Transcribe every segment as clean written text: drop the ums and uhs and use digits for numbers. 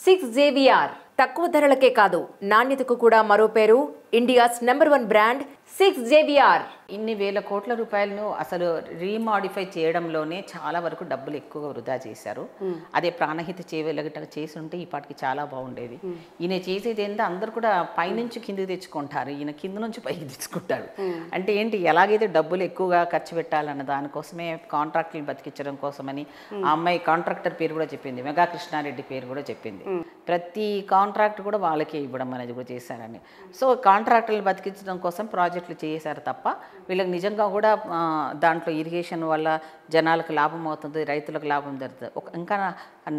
Six JVR తక్కువ ధరలకే కాదు నాణ్యతకు కూడా మరో పేరు India's number 1 brand six JVR. ఇన్ని వేల కోట్ల రూపాయలను అసలు రీమాడిఫై చేయడంలోనే చాలా వరకు డబ్బులు ఎక్కువగా వృధా చేశారు. అదే ప్రాణహిత చేయగలగట చేసి ఉంటే ఈ పాటికి చాలా బాగుండేది. ఈయన చేసేది ఏంటంటే అందరు కూడా పైనుంచి కిందికి తెచ్చుకుంటారు, ఈయన కింద నుంచి పైకి తెచ్చుకుంటాడు. అంటే ఏంటి, ఎలాగైతే డబ్బులు ఎక్కువగా ఖర్చు పెట్టాలన్న దానికోసమే కాంట్రాక్టులు బతికించడం కోసమని ఆ అమ్మాయి కాంట్రాక్టర్ పేరు కూడా చెప్పింది, మెగా కృష్ణారెడ్డి పేరు కూడా చెప్పింది. ప్రతి కాంట్రాక్ట్ కూడా వాళ్ళకే ఇవ్వడం అనేది కూడా చేశారని. సో కాంట్రాక్టర్లు బతికించడం కోసం ప్రాజెక్టులు చేశారు తప్ప వీళ్ళకి నిజంగా కూడా దాంట్లో ఇరిగేషన్ వల్ల జనాలకు లాభం అవుతుంది, రైతులకు లాభం జరుగుతుంది. ఇంకా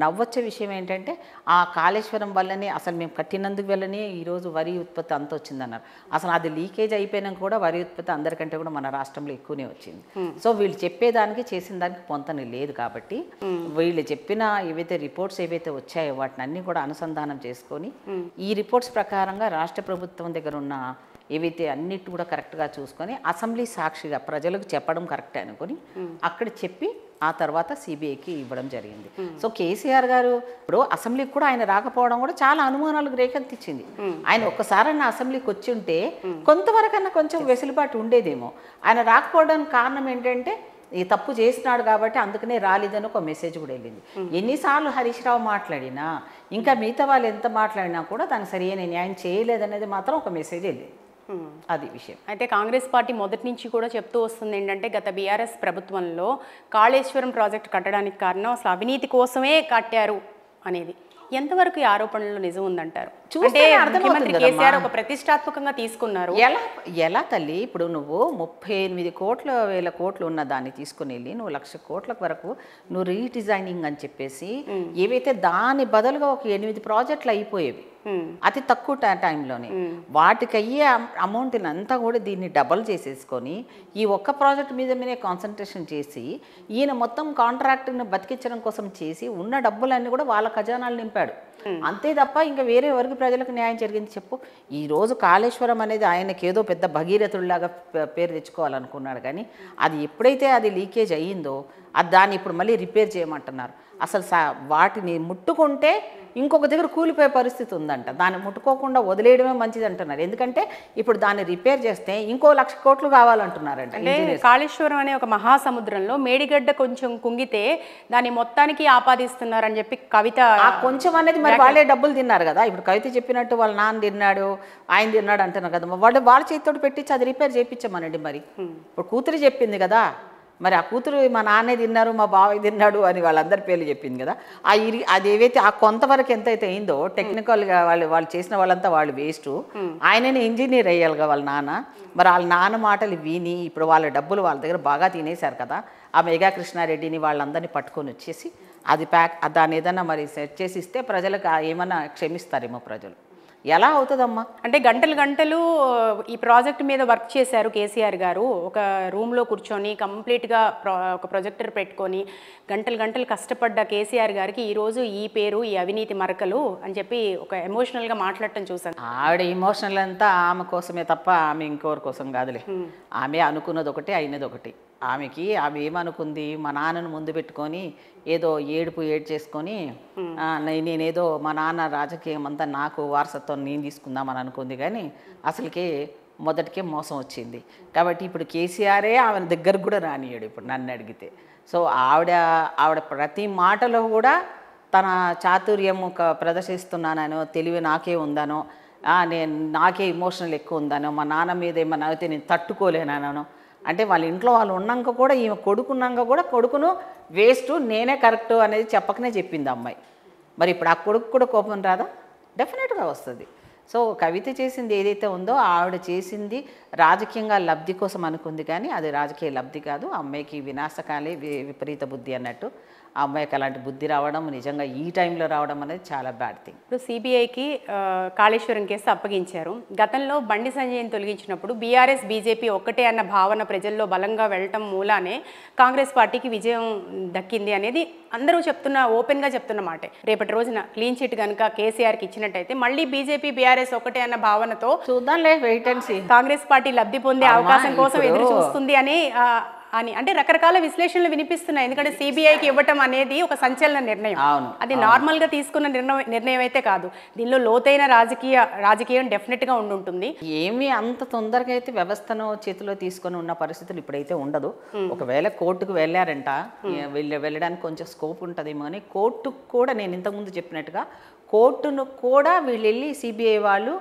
నవ్వొచ్చే విషయం ఏంటంటే ఆ కాళేశ్వరం వల్లనే అసలు మేము కట్టినందుకు వల్లనే ఈరోజు వరి ఉత్పత్తి అంత వచ్చిందన్నారు. అసలు అది లీకేజ్ అయిపోయినాక కూడా వరి ఉత్పత్తి అందరికంటే కూడా మన రాష్ట్రంలో ఎక్కువనే వచ్చింది. సో వీళ్ళు చెప్పేదానికి చేసిన దానికి పొంతన లేదు. కాబట్టి వీళ్ళు చెప్పిన ఏవైతే రిపోర్ట్స్ ఏవైతే వచ్చాయో వాటిని అన్నీ కూడా అనుసంధానం చేసుకొని ఈ రిపోర్ట్స్ ప్రకారంగా రాష్ట్ర ప్రభుత్వం దగ్గర ఉన్న ఏవైతే అన్నిటి కూడా కరెక్ట్గా చూసుకొని అసెంబ్లీ సాక్షిగా ప్రజలకు చెప్పడం కరెక్టే అనుకొని అక్కడ చెప్పి ఆ తర్వాత సిబిఐకి ఇవ్వడం జరిగింది. సో కేసీఆర్ గారు ఇప్పుడు అసెంబ్లీకి కూడా ఆయన రాకపోవడం కూడా చాలా అనుమానాలకు రేకెత్తించింది. ఆయన ఒక్కసారైనా అసెంబ్లీకి వచ్చి ఉంటే కొంతవరకన్నా కొంచెం వెసులుబాటు ఉండేదేమో. ఆయన రాకపోవడానికి కారణం ఏంటంటే ఈ తప్పు చేసినాడు కాబట్టి అందుకనే రాలేదని ఒక మెసేజ్ కూడా వెళ్ళింది. ఎన్నిసార్లు హరీష్ రావు మాట్లాడినా ఇంకా మిగతా వాళ్ళు ఎంత మాట్లాడినా కూడా దానికి సరైన న్యాయం చేయలేదనేది మాత్రం ఒక మెసేజ్ వెళ్ళింది. అది విషయం. అయితే కాంగ్రెస్ పార్టీ మొదటి నుంచి కూడా చెప్తూ వస్తుంది ఏంటంటే గత బీఆర్ఎస్ ప్రభుత్వంలో కాళేశ్వరం ప్రాజెక్టు కట్టడానికి కారణం అసలు అవినీతి కోసమే కట్టారు అనేది. ఎంతవరకు ఈ ఆరోపణలు నిజం ఉందంటారు? అంటే ముఖ్యమంత్రి కేసీఆర్ ఒక ప్రతిష్టాత్మకంగా తీసుకున్నారు. ఎలా తల్లి, ఇప్పుడు నువ్వు 38,000 కోట్లు ఉన్న దాన్ని తీసుకుని వెళ్ళి నువ్వు 1,00,000 కోట్ల వరకు నువ్వు రీడిజైనింగ్ అని చెప్పేసి ఏవైతే దాని బదులుగా ఒక 8 ప్రాజెక్టులు అయిపోయేవి అతి తక్కువ టైంలోనే, వాటికి అయ్యే అమౌంట్ని అంతా కూడా దీన్ని డబల్ చేసేసుకొని ఈ ఒక్క ప్రాజెక్ట్ మీదనే కాన్సన్ట్రేషన్ చేసి ఈయన మొత్తం కాంట్రాక్ట్ని బతికించడం కోసం చేసి ఉన్న డబ్బులన్నీ కూడా వాళ్ళ ఖజానాలు నింపాడు. అంతే తప్ప ఇంకా వేరే వరకు ప్రజలకు న్యాయం జరిగింది చెప్పు. ఈరోజు కాళేశ్వరం అనేది ఆయనకి ఏదో పెద్ద భగీరథుడిలాగా పేరు తెచ్చుకోవాలనుకున్నాడు, కానీ అది ఎప్పుడైతే అది లీకేజ్ అయ్యిందో దాన్ని ఇప్పుడు మళ్ళీ రిపేర్ చేయమంటున్నారు. అసలు వాటిని ముట్టుకుంటే ఇంకొక దగ్గర కూలిపోయే పరిస్థితి ఉందంట. దాన్ని ముట్టుకోకుండా వదిలేయడమే మంచిది అంటున్నారు. ఎందుకంటే ఇప్పుడు దాన్ని రిపేర్ చేస్తే ఇంకో 1,00,000 కోట్లు కావాలంటున్నారంట. అంటే కాళేశ్వరం అనే ఒక మహాసముద్రంలో మేడిగడ్డ కొంచెం కుంగితే దాన్ని మొత్తానికి ఆపాదిస్తున్నారని చెప్పి కవిత కొంచెం అనేది మరి వాళ్ళే డబ్బులు తిన్నారు కదా. ఇప్పుడు కవిత చెప్పినట్టు వాళ్ళ నాన్న తిన్నాడు, ఆయన తిన్నాడు అంటున్నారు కదా, వాళ్ళ చేతితో పెట్టించి అది రిపేర్ చేయించమనండి. మరి ఇప్పుడు కూతురు చెప్పింది కదా, మరి ఆ కూతురు మా నాన్నే తిన్నారు, మా బావయ్య తిన్నాడు అని వాళ్ళందరి పేర్లు చెప్పింది కదా. అది ఏవైతే ఆ కొంతవరకు ఎంతైతే అయిందో టెక్నికల్గా వాళ్ళు చేసిన వాళ్ళంతా వాళ్ళు వేస్ట్. ఆయననే ఇంజనీర్ అయ్యాలిగా వాళ్ళ నాన్న. మరి వాళ్ళ నాన్న మాటలు విని ఇప్పుడు వాళ్ళ డబ్బులు వాళ్ళ దగ్గర బాగా తినేశారు కదా. ఆ మెగా కృష్ణారెడ్డిని వాళ్ళందరినీ పట్టుకొని వచ్చేసి అది దాన్ని ఏదన్నా మరి సెట్ చేసి ఇస్తే ప్రజలకు ఏమన్నా క్షమిస్తారేమో ప్రజలు. ఎలా అవుతుందమ్మా? అంటే గంటలు ఈ ప్రాజెక్ట్ మీద వర్క్ చేశారు కేసీఆర్ గారు. ఒక రూమ్లో కూర్చొని కంప్లీట్గా ఒక ప్రొజెక్టర్ పెట్టుకొని గంటలు కష్టపడ్డ కేసీఆర్ గారికి ఈరోజు ఈ పేరు, ఈ అవినీతి మరకలు అని చెప్పి ఒక ఎమోషనల్గా మాట్లాడటం చూసాను. ఆవిడ ఎమోషనల్ అంతా ఆమె కోసమే తప్ప ఆమె ఇంకోరి కోసం కాదులే. ఆమె అనుకున్నది ఒకటి, అయినది ఒకటి. ఆమె ఏమనుకుంది, మా నాన్నను ముందు పెట్టుకొని ఏదో ఏడ్చేసుకొని నేనేదో మా నాన్న రాజకీయం అంతా నాకు వారసత్వం నేను తీసుకుందామని అనుకుంది. కానీ అసలుకే మొదటికే మోసం వచ్చింది. కాబట్టి ఇప్పుడు కేసీఆరే ఆమె దగ్గరకు కూడా రానియాడు ఇప్పుడు నన్ను అడిగితే. సో ఆవిడ ప్రతి మాటలో కూడా తన చాతుర్యం ప్రదర్శిస్తున్నానో, తెలివి నాకే ఉందనో, నాకే ఇమోషనల్ ఎక్కువ ఉందనో, మా నాన్న మీద ఏమన్నా అయితే నేను తట్టుకోలేనో, అంటే వాళ్ళ ఇంట్లో వాళ్ళు ఉన్నాక కూడా ఈమె కొడుకున్నాక కూడా కొడుకును వేస్ట్, నేనే కరెక్ట్ అనేది చెప్పకనే చెప్పింది అమ్మాయి. మరి ఇప్పుడు ఆ కొడుకు కూడా కోపం రాదా? డెఫినెట్గా వస్తుంది. సో కవిత చేసింది ఏదైతే ఉందో ఆవిడ చేసింది రాజకీయంగా లబ్ధి కోసం అనుకుంది, కానీ అది రాజకీయ లబ్ధి కాదు. అమ్మాయికి వినాశకాలే విపరీత బుద్ధి అన్నట్టు ఆ అమ్మాయికి అలాంటి బుద్ధి రావడం నిజంగా ఈ టైంలో రావడం అనేది చాలా బ్యాడ్ థింగ్. ఇప్పుడు సిబిఐకి కాళేశ్వరం కేసు అప్పగించారు. గతంలో బండి సంజయ్ని తొలగించినప్పుడు బీఆర్ఎస్ బీజేపీ ఒక్కటే అన్న భావన ప్రజల్లో బలంగా వెళ్ళటం మూలానే కాంగ్రెస్ పార్టీకి విజయం దక్కింది అనేది అందరూ ఓపెన్గా చెప్తున్న మాటే. రేపటి రోజున క్లీన్ చిట్ కనుక కేసీఆర్కి ఇచ్చినట్టయితే మళ్ళీ బీజేపీ బీఆర్ఎస్ ఒకటే అన్న భావనతో చూద్దాంలే, wait and see, Congress party లబ్ధి పొందే అవకాశం కోసం ఎదురు చూస్తుంది అని అని అంటే రకరకాల విశ్లేషణలు వినిపిస్తున్నాయి. ఎందుకంటే సిబిఐకి ఇవ్వటం అనేది ఒక సంచలన నిర్ణయం. అది నార్మల్గా తీసుకున్న నిర్ణయం అయితే కాదు. దీనిలో లోతైన రాజకీయం డెఫినెట్గా ఉండుంటుంది. ఏమీ అంత తొందరగా అయితే వ్యవస్థను చేతిలో తీసుకొని ఉన్న పరిస్థితులు ఇప్పుడైతే ఉండదు. ఒకవేళ కోర్టుకు వెళ్ళారంట, వెళ్ళడానికి కొంచెం స్కోప్ ఉంటుందేమో అని కోర్టుకు కూడా నేను ఇంతకుముందు చెప్పినట్టుగా కోర్టును కూడా వీళ్ళు వెళ్ళి సిబిఐ వాళ్ళు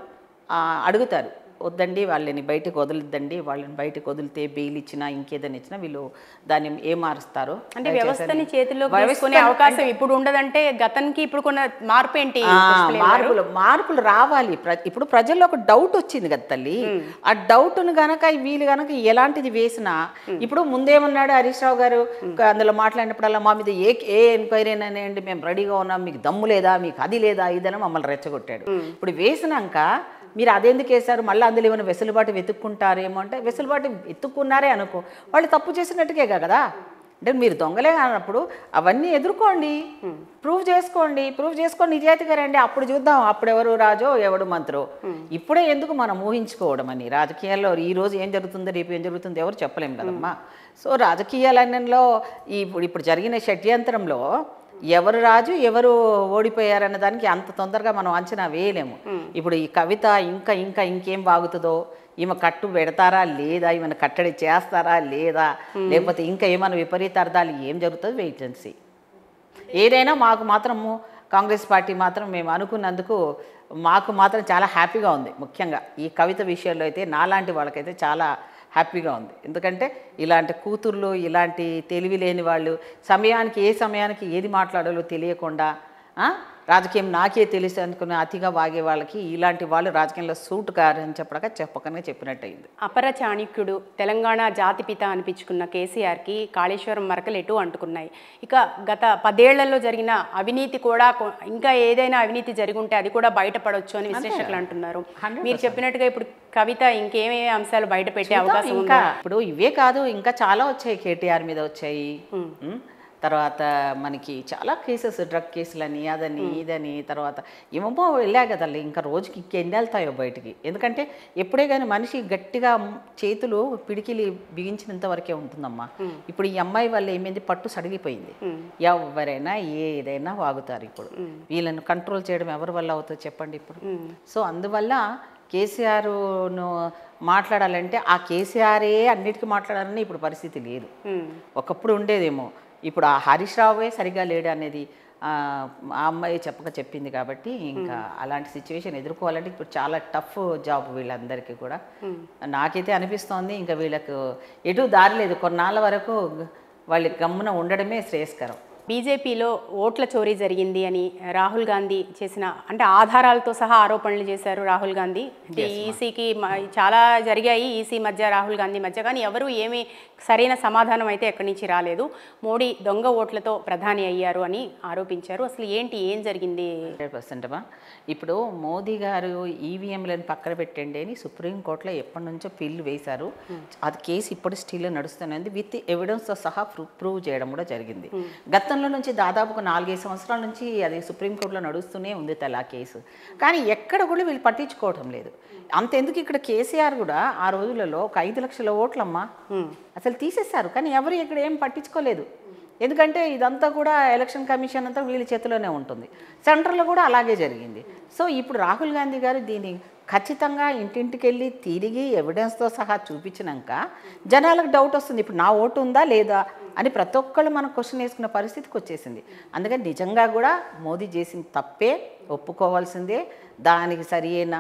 అడుగుతారు, వద్దండి వాళ్ళని బయటకు వదలొద్దండి, వాళ్ళని బయటకు వదిలితే బెయిల్ ఇచ్చినా ఇంకేదైనా ఇచ్చినా వీళ్ళు దాన్ని ఏం మారుస్తారు అంటే వ్యవస్థని చేతిలో తీసుకునే అవకాశం ఇప్పుడు ఉండదంటే గతానికి ఇప్పుడు కొన్న మార్పు ఏంటి? మార్పులు రావాలి. ఇప్పుడు ప్రజల్లో ఒక డౌట్ వచ్చింది కదా తల్లి, ఆ డౌట్ను గనక వీళ్ళు గనక ఎలాంటిది వేసినా, ఇప్పుడు ముందేమన్నాడు హరీష్ రావు గారు అందులో మాట్లాడినప్పుడల్లా మా మీద ఏ ఎంక్వైరీ అయినాయండి, మేము రెడీగా ఉన్నాం, మీకు దమ్ము లేదా, మీకు అది లేదా, ఇదని మమ్మల్ని రెచ్చగొట్టాడు. ఇప్పుడు వేసినాక మీరు అదెందుకు వేశారు, మళ్ళీ అందులో ఏమైనా వెసులుబాటు వెతుక్కుంటారేమో అంటే వెసులుబాటు వెతుక్కున్నారే అనుకో, వాళ్ళు తప్పు చేసినట్టుగా కదా. అంటే మీరు దొంగలే అన్నప్పుడు అవన్నీ ఎదుర్కోండి, ప్రూవ్ చేసుకొని నిజాయితీగా రండి, అప్పుడు చూద్దాం అప్పుడు ఎవరు రాజో ఎవడు మంత్రో. ఇప్పుడే ఎందుకు మనం ఊహించుకోవడం అని, రాజకీయాల్లో ఈ రోజు ఏం జరుగుతుందో రేపు ఏం జరుగుతుందో ఎవరు చెప్పలేము కదమ్మా. సో రాజకీయాలన్నంలో ఇప్పుడు జరిగిన షడ్యంత్రంలో ఎవరు రాజు ఎవరు ఓడిపోయారన్న దానికి అంత తొందరగా మనం అంచనా వేయలేము. ఇప్పుడు ఈ కవిత ఇంకేం బాగుతుందో, ఈమె కట్టు పెడతారా లేదా, ఈమెను కట్టడి చేస్తారా లేదా, లేకపోతే ఇంకా ఏమైనా విపరీతార్థాలు ఏం జరుగుతుందో వెయిట్ అండ్ సీ. ఏదైనా మాకు మాత్రము కాంగ్రెస్ పార్టీ మాత్రం మేము అనుకున్నందుకు మాకు మాత్రం చాలా హ్యాపీగా ఉంది. ముఖ్యంగా ఈ కవిత విషయంలో అయితే నాలాంటి వాళ్ళకైతే చాలా హ్యాపీగా ఉంది. ఎందుకంటే ఇలాంటి కూతుర్లు, ఇలాంటి తెలివి లేని వాళ్ళు, ఏ సమయానికి ఏది మాట్లాడాలో తెలియకుండా రాజకీయం నాకే తెలుసు అనుకుని అతిగా వాగే వాళ్ళకి ఇలాంటి వాళ్ళు రాజకీయంలో సూట్ కారని చెప్పకనే చెప్పినట్టయింది. అపర చాణక్యుడు, తెలంగాణ జాతిపిత అనిపించుకున్న కేసీఆర్కి కాళేశ్వరం మరకలు ఎటు అంటుకున్నాయి. ఇక గత 10 ఏళ్లలో జరిగిన అవినీతి కూడా, ఇంకా ఏదైనా అవినీతి జరిగి ఉంటే అది కూడా బయటపడవచ్చు అని విశ్లేషకులు అంటున్నారు. మీరు చెప్పినట్టుగా ఇప్పుడు కవిత ఇంకేమేమి అంశాలు బయట పెట్టే అవకాశం ఇంకా ఇప్పుడు ఇవే కాదు, ఇంకా చాలా వచ్చాయి. కేటీఆర్ మీద వచ్చాయి, తర్వాత మనకి చాలా కేసెస్, డ్రగ్ కేసులని, అదని ఇదని, తర్వాత ఏమో వెళ్ళా కదండి. ఇంకా రోజుకి ఇంకెన్ని వెళ్తాయో బయటికి. ఎందుకంటే ఎప్పుడే కానీ మనిషి గట్టిగా చేతులు పిడికిలి బిగించినంత వరకే ఉంటుందమ్మా. ఇప్పుడు ఈ అమ్మాయి వల్ల ఏమైంది, పట్టు సడిగిపోయింది. ఎవరైనా ఏదైనా వాగుతారు. ఇప్పుడు వీళ్ళని కంట్రోల్ చేయడం ఎవరి వల్ల అవుతుందో చెప్పండి ఇప్పుడు. సో అందువల్ల కేసీఆర్ను మాట్లాడాలంటే ఆ కేసీఆరే అన్నిటికీ మాట్లాడాలని ఇప్పుడు పరిస్థితి లేదు. ఒకప్పుడు ఉండేదేమో, ఇప్పుడు ఆ హరీష్ రావుే సరిగా లేడు అనేది ఆ అమ్మాయి చెప్పింది కాబట్టి ఇంకా అలాంటి సిచ్యువేషన్ ఎదుర్కోవాలంటే ఇప్పుడు చాలా టఫ్ జాబ్ వీళ్ళందరికీ కూడా. నాకైతే అనిపిస్తోంది ఇంకా వీళ్ళకు ఎటు దారి లేదు, కొన్నాళ్ళ వరకు వాళ్ళ గమ్మున ఉండడమే శ్రేయస్కరం. బీజేపీలో ఓట్ల చోరీ జరిగింది అని రాహుల్ గాంధీ చేసిన, అంటే ఆధారాలతో సహా ఆరోపణలు చేశారు రాహుల్ గాంధీ. ఈసీకి చాలా జరిగాయి, ఈసీ మధ్య రాహుల్ గాంధీ మధ్య, కానీ ఎవరు ఏమీ సరైన సమాధానం అయితే ఎక్కడి నుంచి రాలేదు. మోడీ దొంగ ఓట్లతో ప్రధాని అయ్యారు అని ఆరోపించారు. అసలు ఏం జరిగింది? 100% ఇప్పుడు మోదీ గారు ఈవీఎంలను పక్కన పెట్టండి అని సుప్రీంకోర్టులో ఎప్పటి నుంచో పిల్లు వేశారు. అది కేసు ఇప్పుడు స్టిల్ నడుస్తున్నది, విత్ ఎవిడెన్స్తో సహా ప్రూవ్ చేయడం కూడా జరిగింది. గతంలో నుంచి దాదాపు 4-5 సంవత్సరాల నుంచి అది సుప్రీంకోర్టులో నడుస్తూనే ఉంది ఆ కేసు. కానీ ఎక్కడ కూడా వీళ్ళు పట్టించుకోవటం లేదు. అంతెందుకు ఇక్కడ కేసీఆర్ కూడా ఆ రోజులలో ఒక 5 లక్షల ఓట్లమ్మా అసలు తీసేశారు, కానీ ఎవరు ఇక్కడ ఏం పట్టించుకోలేదు. ఎందుకంటే ఇదంతా కూడా ఎలక్షన్ కమిషన్ అంతా వీళ్ళ చేతిలోనే ఉంటుంది. సెంటర్లో కూడా అలాగే జరిగింది. సో ఇప్పుడు రాహుల్ గాంధీ గారు దీన్ని ఖచ్చితంగా ఇంటింటికి వెళ్ళి తిరిగి ఎవిడెన్స్తో సహా చూపించినాక జనాలకు డౌట్ వస్తుంది, ఇప్పుడు నా ఓటు ఉందా లేదా అని ప్రతి ఒక్కళ్ళు మనం క్వశ్చన్ వేసుకున్న పరిస్థితికి వచ్చేసింది. అందుకని నిజంగా కూడా మోదీ చేసిన తప్పే ఒప్పుకోవాల్సిందే. దానికి సరి అయిన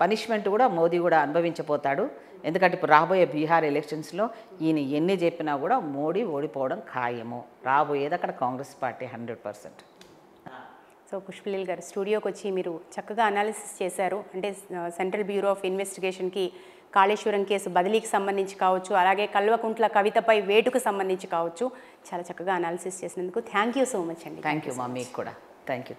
పనిష్మెంట్ కూడా మోదీ కూడా అనుభవించబోతాడు. ఎందుకంటే ఇప్పుడు రాబోయే బీహార్ ఎలక్షన్స్లో ఈయన ఎన్ని చెప్పినా కూడా మోడీ ఓడిపోవడం ఖాయము. రాబోయేది అక్కడ కాంగ్రెస్ పార్టీ 100%. సో పుష్పలీల గారు స్టూడియోకి వచ్చి మీరు చక్కగా అనాలిసిస్ చేశారు. అంటే సెంట్రల్ బ్యూరో ఆఫ్ ఇన్వెస్టిగేషన్కి కాళేశ్వరం కేసు బదిలీకి సంబంధించి కావచ్చు, అలాగే కల్వకుంట్ల కవితపై వేటుకు సంబంధించి కావచ్చు, చాలా చక్కగా అనాలిసిస్ చేసినందుకు థ్యాంక్ యూ సో మచ్ అండి. థ్యాంక్ యూ మా మీకు కూడా థ్యాంక్ యూ.